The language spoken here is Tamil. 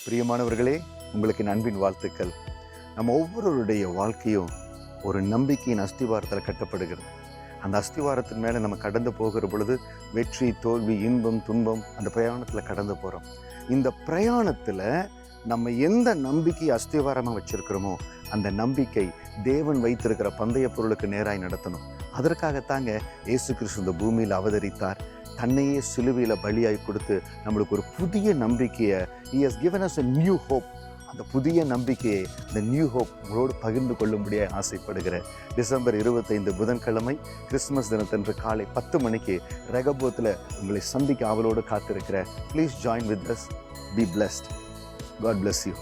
பிரியமானவர்களே, உங்களுக்கு என் அன்பின் வாழ்த்துக்கள். நம்ம ஒவ்வொருவருடைய வாழ்க்கையும் ஒரு நம்பிக்கையின் அஸ்திவாரத்தில் கட்டப்படுகிறது. அந்த அஸ்திவாரத்தின் மேலே நம்ம கடந்து போகிற பொழுது வெற்றி, தோல்வி, இன்பம், துன்பம், அந்த பிரயாணத்தில் கடந்து போகிறோம். இந்த பிரயாணத்தில் நம்ம எந்த நம்பிக்கையை அஸ்திவாரமாக வச்சிருக்கிறோமோ அந்த நம்பிக்கை தேவன் வைத்திருக்கிற பந்தய பொருளுக்கு நேராய் நடத்தணும். அதற்காகத்தாங்க இயேசு கிறிஸ்து இந்த பூமியில் அவதரித்தார். தன்னையே சிலுவையில் பலியாய் கொடுத்து நம்மளுக்கு ஒரு புதிய நம்பிக்கையை He has given us a new hope. அந்த புதிய நம்பிக்கையை, இந்த நியூ ஹோப் உங்களோடு பகிர்ந்து கொள்ளும்படியாக ஆசைப்படுகிறேன். டிசம்பர் 25 புதன்கிழமை கிறிஸ்துமஸ் தினத்தன்று காலை 10 மணிக்கு ரெகபோத்தில் உங்களை சந்திக்க ஆவலோடு காத்திருக்கிறேன். Please join with us. Be blessed. God bless you.